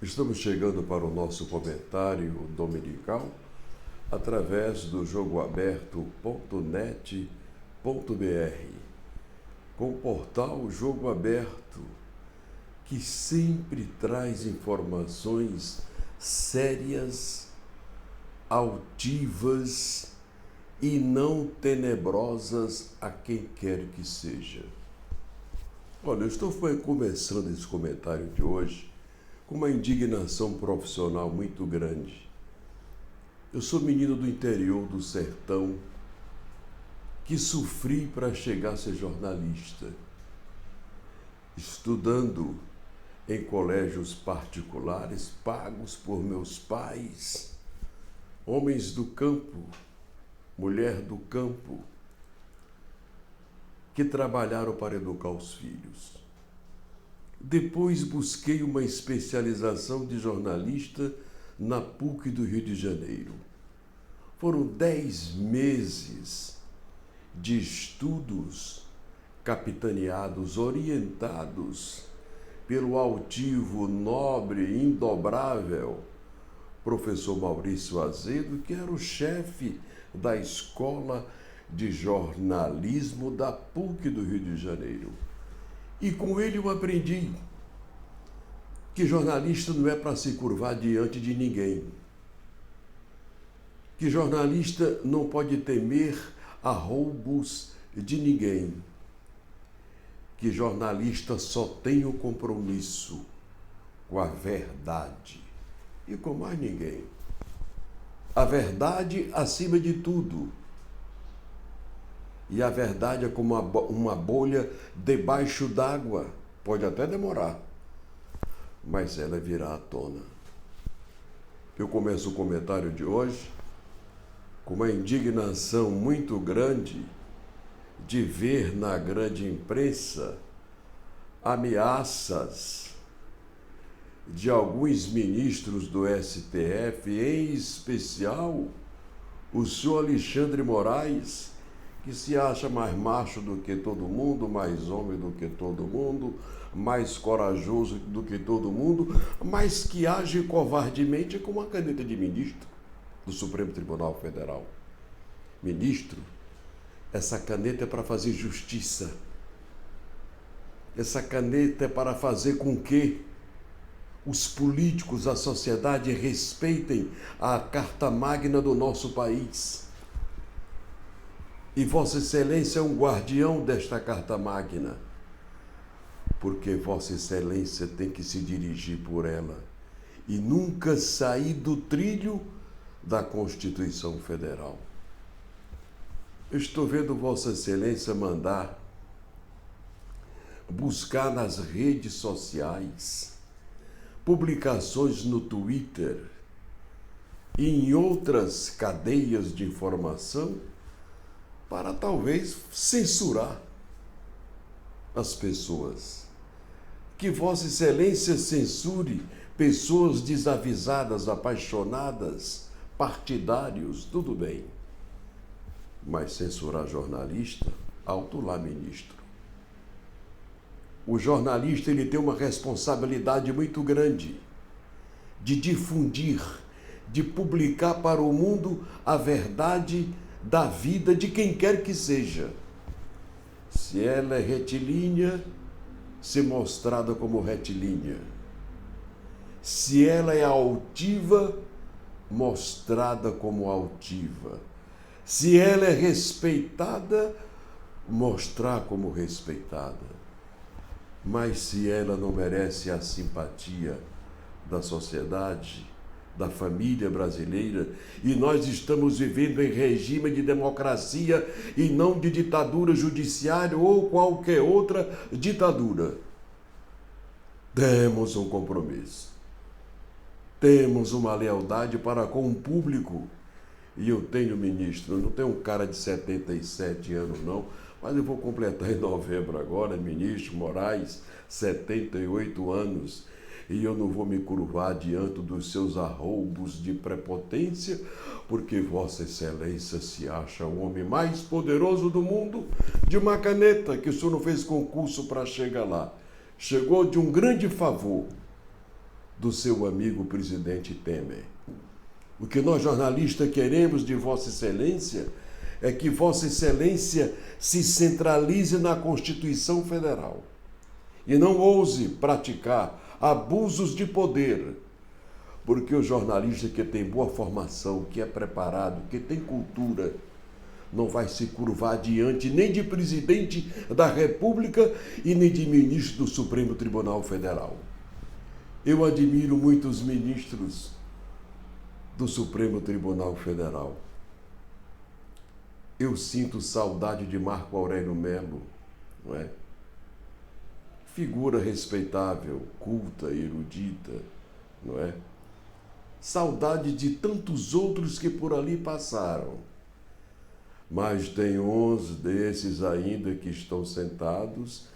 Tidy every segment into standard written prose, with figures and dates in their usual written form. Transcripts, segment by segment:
Estamos chegando para o nosso comentário dominical através do jogoaberto.net.br, com o portal Jogo Aberto, que sempre traz informações sérias, altivas e não tenebrosas a quem quer que seja. Olha, eu estou começando esse comentário de hoje com uma indignação profissional muito grande. Eu sou menino do interior do sertão que sofri para chegar a ser jornalista, estudando em colégios particulares pagos por meus pais, homens do campo, mulher do campo, que trabalharam para educar os filhos. Depois busquei uma especialização de jornalista na PUC do Rio de Janeiro. Foram 10 meses de estudos capitaneados, orientados pelo altivo, nobre, indobrável professor Maurício Azedo, que era o chefe da Escola de Jornalismo da PUC do Rio de Janeiro. E com ele eu aprendi que jornalista não é para se curvar diante de ninguém, que jornalista não pode temer a roubos de ninguém, que jornalista só tem o compromisso com a verdade e com mais ninguém. A verdade acima de tudo. E a verdade é como uma bolha debaixo d'água. Pode até demorar, mas ela virá à tona. Eu começo o comentário de hoje com uma indignação muito grande de ver na grande imprensa ameaças de alguns ministros do STF, em especial o senhor Alexandre Moraes, que se acha mais macho do que todo mundo, mais homem do que todo mundo, mais corajoso do que todo mundo, mas que age covardemente com uma caneta de ministro do Supremo Tribunal Federal. Ministro, essa caneta é para fazer justiça. Essa caneta é para fazer com que os políticos, a sociedade respeitem a Carta Magna do nosso país. E Vossa Excelência é um guardião desta Carta Magna, porque Vossa Excelência tem que se dirigir por ela e nunca sair do trilho da Constituição Federal. Eu estou vendo Vossa Excelência mandar buscar nas redes sociais, publicações no Twitter e em outras cadeias de informação para talvez censurar as pessoas. Que Vossa Excelência censure pessoas desavisadas, apaixonadas, partidários, tudo bem. Mas censurar jornalista, alto lá, ministro. O jornalista ele tem uma responsabilidade muito grande de difundir, de publicar para o mundo a verdade da vida de quem quer que seja. Se ela é retilínea, ser mostrada como retilínea. Se ela é altiva, mostrada como altiva. Se ela é respeitada, mostrar como respeitada. Mas se ela não merece a simpatia da sociedade, da família brasileira, e nós estamos vivendo em regime de democracia e não de ditadura judiciária ou qualquer outra ditadura. Temos um compromisso, temos uma lealdade para com o público. E eu tenho, ministro, eu não tenho um cara de 77 anos não, mas eu vou completar em novembro agora, ministro Moraes, 78 anos, e eu não vou me curvar diante dos seus arroubos de prepotência, porque Vossa Excelência se acha o homem mais poderoso do mundo, de uma caneta que o senhor não fez concurso para chegar lá. Chegou de um grande favor. do seu amigo presidente Temer. O que nós jornalistas queremos de Vossa Excelência é que Vossa Excelência se centralize na Constituição Federal e não ouse praticar abusos de poder, porque o jornalista que tem boa formação, que é preparado, que tem cultura, não vai se curvar diante nem de presidente da República e nem de ministro do Supremo Tribunal Federal. Eu admiro muitos ministros do Supremo Tribunal Federal. Eu sinto saudade de Marco Aurélio Melo, não é? Figura respeitável, culta, erudita, não é? Saudade de tantos outros que por ali passaram. Mas tem 11 desses ainda que estão sentados,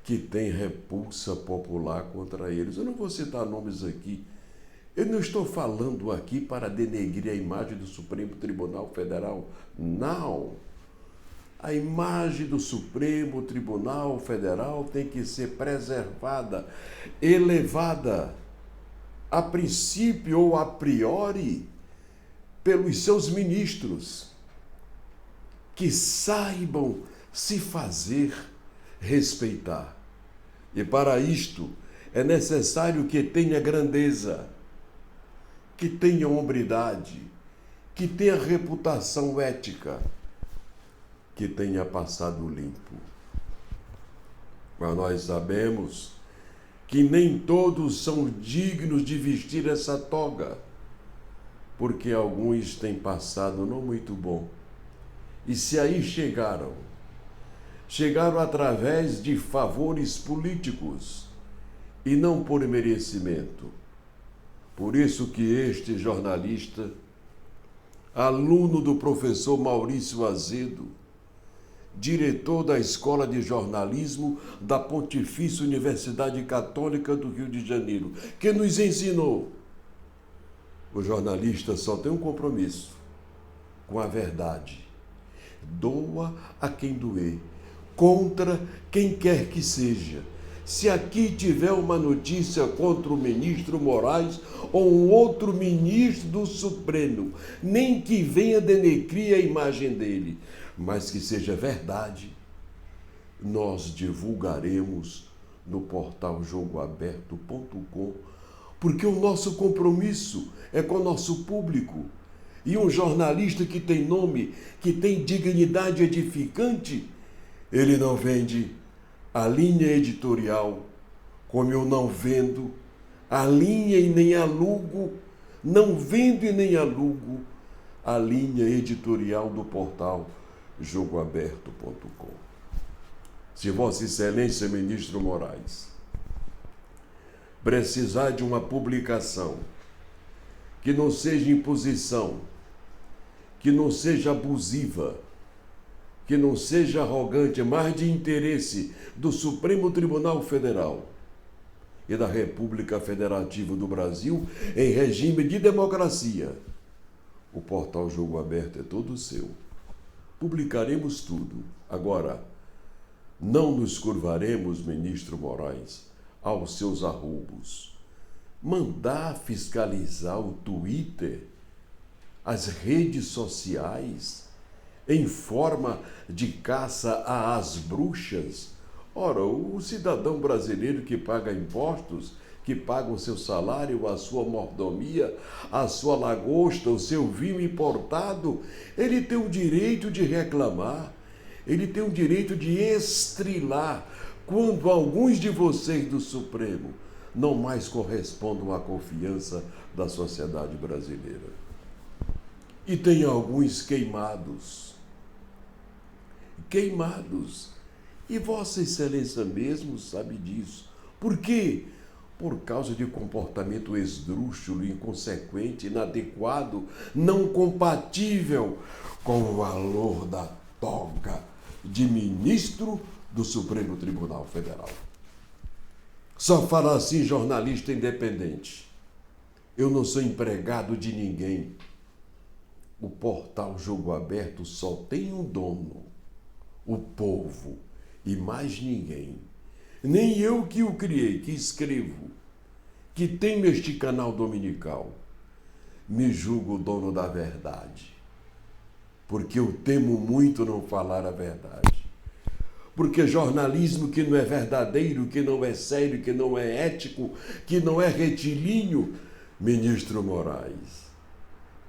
que têm repulsa popular contra eles. Eu não vou citar nomes aqui. Eu não estou falando aqui para denegrir a imagem do Supremo Tribunal Federal. Não. A imagem do Supremo Tribunal Federal tem que ser preservada, elevada, a princípio ou a priori, pelos seus ministros, que saibam se fazer respeitar. E para isto é necessário que tenha grandeza, que tenha hombridade, que tenha reputação ética, que tenha passado limpo. Mas nós sabemos que nem todos são dignos de vestir essa toga, porque alguns têm passado não muito bom. E se aí chegaram através de favores políticos e não por merecimento. Por isso que este jornalista, aluno do professor Maurício Azedo, diretor da Escola de Jornalismo da Pontifícia Universidade Católica do Rio de Janeiro, que nos ensinou: o jornalista só tem um compromisso com a verdade. Doa a quem doer, contra quem quer que seja. Se aqui tiver uma notícia contra o ministro Moraes ou um outro ministro do Supremo, nem que venha denegrir a imagem dele, mas que seja verdade, nós divulgaremos no portal jogoaberto.com, porque o nosso compromisso é com o nosso público. E um jornalista que tem nome, que tem dignidade edificante, ele não vende a linha editorial, como eu não vendo a linha e nem alugo, não vendo e nem alugo a linha editorial do portal jogoaberto.com. Se Vossa Excelência, Ministro Moraes, precisar de uma publicação que não seja imposição, que não seja abusiva, que não seja arrogante, mas de interesse do Supremo Tribunal Federal e da República Federativa do Brasil em regime de democracia, o portal Jogo Aberto é todo seu. Publicaremos tudo. Agora, não nos curvaremos, ministro Moraes, aos seus arroubos. Mandar fiscalizar o Twitter, as redes sociais, em forma de caça às bruxas. Ora, o cidadão brasileiro que paga impostos, que paga o seu salário, a sua mordomia, a sua lagosta, o seu vinho importado, ele tem o direito de reclamar, ele tem o direito de estrilar quando alguns de vocês do Supremo não mais correspondam à confiança da sociedade brasileira. E tem alguns queimados. E Vossa Excelência mesmo sabe disso. Por quê? Por causa de comportamento esdrúxulo, inconsequente, inadequado, não compatível com o valor da toga de ministro do Supremo Tribunal Federal. Só fala assim jornalista independente. Eu não sou empregado de ninguém. O portal Jogo Aberto só tem um dono, o povo, e mais ninguém. Nem eu que o criei, que escrevo, que tenho este canal dominical, me julgo o dono da verdade, porque eu temo muito não falar a verdade. Porque jornalismo que não é verdadeiro, que não é sério, que não é ético, que não é retilíneo, ministro Moraes,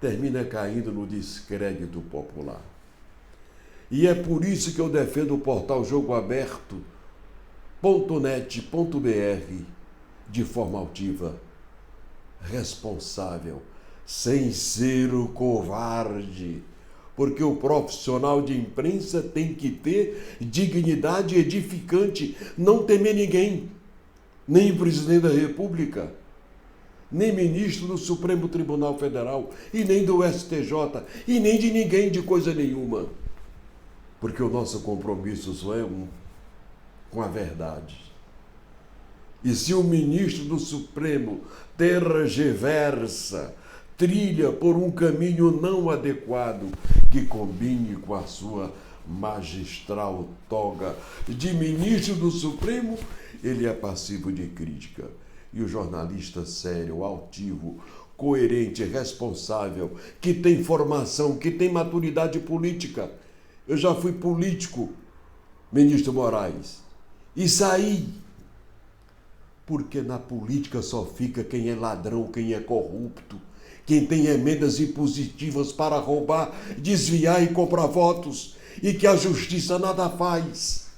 termina caindo no descrédito popular. E é por isso que eu defendo o portal jogoaberto.net.br de forma altiva, responsável, sem ser o covarde, porque o profissional de imprensa tem que ter dignidade edificante, não temer ninguém, nem o presidente da República, nem ministro do Supremo Tribunal Federal, e nem do STJ, e nem de ninguém, de coisa nenhuma. Porque o nosso compromisso só é um, com a verdade. E se o ministro do Supremo tergiversa, trilha por um caminho não adequado, que combine com a sua magistral toga de ministro do Supremo, ele é passivo de crítica. E o jornalista sério, altivo, coerente, responsável, que tem formação, que tem maturidade política. Eu já fui político, ministro Moraes, e saí. Porque na política só fica quem é ladrão, quem é corrupto, quem tem emendas impositivas para roubar, desviar e comprar votos, e que a justiça nada faz.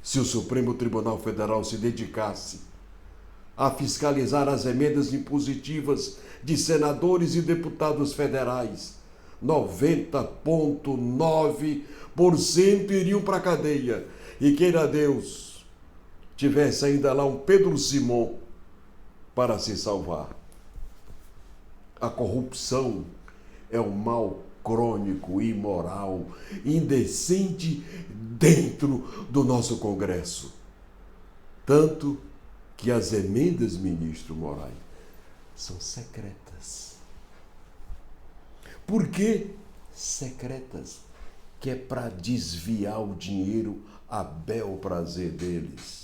Se o Supremo Tribunal Federal se dedicasse a fiscalizar as emendas impositivas de senadores e deputados federais, 90,9% iriam para a cadeia. E queira Deus, tivesse ainda lá um Pedro Simon para se salvar. A corrupção é um mal crônico, imoral, indecente dentro do nosso Congresso. Tanto que as emendas, ministro Moraes, são secretas. Por que secretas? Que é para desviar o dinheiro a bel prazer deles.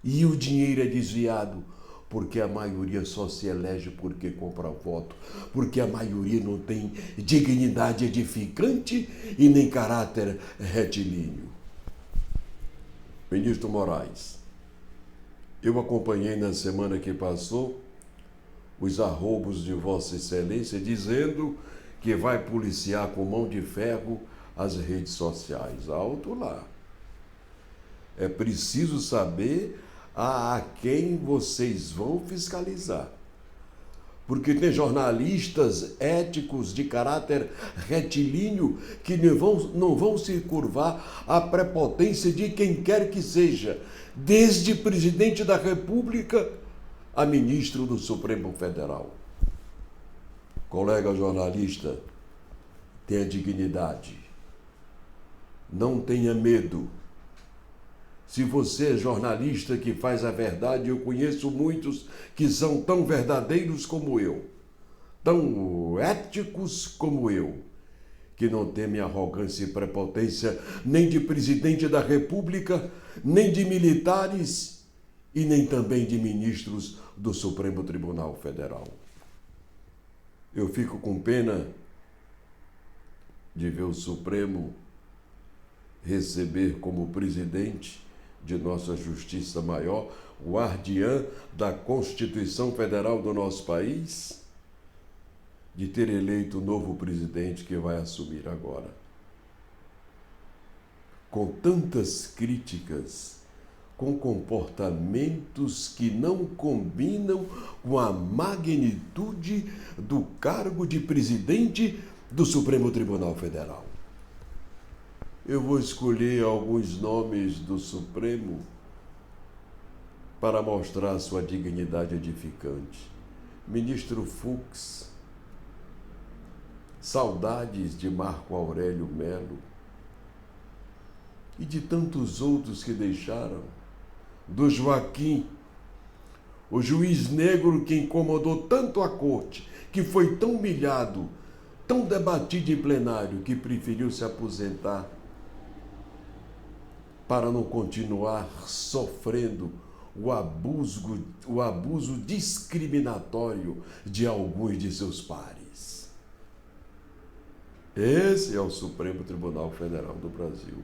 E o dinheiro é desviado porque a maioria só se elege porque compra voto, porque a maioria não tem dignidade edificante e nem caráter retilíneo. Ministro Moraes, eu acompanhei na semana que passou os arroubos de Vossa Excelência dizendo que vai policiar com mão de ferro as redes sociais. Alto lá. É preciso saber a quem vocês vão fiscalizar. Porque tem jornalistas éticos de caráter retilíneo que não vão se curvar à prepotência de quem quer que seja, desde presidente da República a ministro do Supremo Federal. Colega jornalista, tenha dignidade. Não tenha medo. Se você é jornalista que faz a verdade, eu conheço muitos que são tão verdadeiros como eu, tão éticos como eu, que não temem arrogância e prepotência nem de presidente da República, nem de militares e nem também de ministros do Supremo Tribunal Federal. Eu fico com pena de ver o Supremo receber como presidente de nossa Justiça Maior, guardiã da Constituição Federal do nosso país, de ter eleito o novo presidente que vai assumir agora. Com tantas críticas, com comportamentos que não combinam com a magnitude do cargo de presidente do Supremo Tribunal Federal. Eu vou escolher alguns nomes do Supremo para mostrar sua dignidade edificante. Ministro Fux, saudades de Marco Aurélio Melo e de tantos outros que deixaram, do Joaquim, o juiz negro que incomodou tanto a corte, que foi tão humilhado, tão debatido em plenário, que preferiu se aposentar para não continuar sofrendo o abuso discriminatório de alguns de seus pares. Esse é o Supremo Tribunal Federal do Brasil.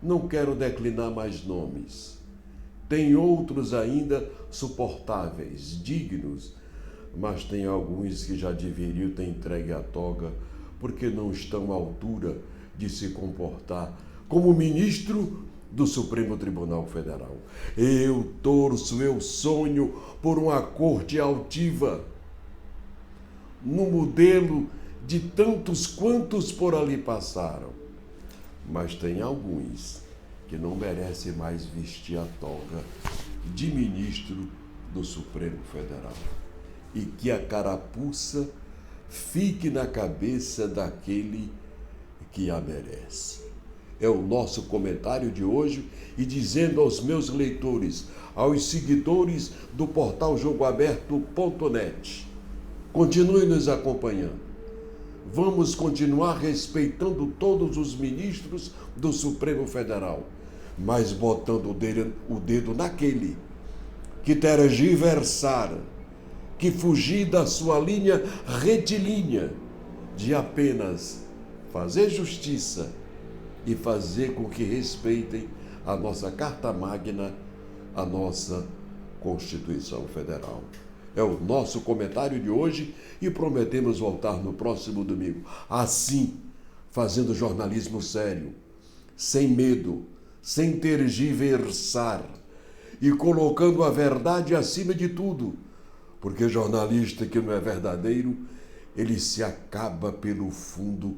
Não quero declinar mais nomes. Tem outros ainda suportáveis, dignos, mas tem alguns que já deveriam ter entregue a toga porque não estão à altura de se comportar como ministro do Supremo Tribunal Federal. Eu torço, eu sonho por uma corte altiva, no modelo de tantos quantos por ali passaram. Mas tem alguns que não merecem mais vestir a toga de ministro do Supremo Federal. E que a carapuça fique na cabeça daquele que a merece. É o nosso comentário de hoje e dizendo aos meus leitores, aos seguidores do portal jogoaberto.net, continue nos acompanhando. Vamos continuar respeitando todos os ministros do Supremo Federal, mas botando o dedo naquele que tergiversar, que fugir da sua linha retilínea de apenas fazer justiça e fazer com que respeitem a nossa Carta Magna, a nossa Constituição Federal. É o nosso comentário de hoje e prometemos voltar no próximo domingo. Assim, fazendo jornalismo sério, sem medo, sem tergiversar e colocando a verdade acima de tudo. Porque jornalista que não é verdadeiro, ele se acaba pelo fundo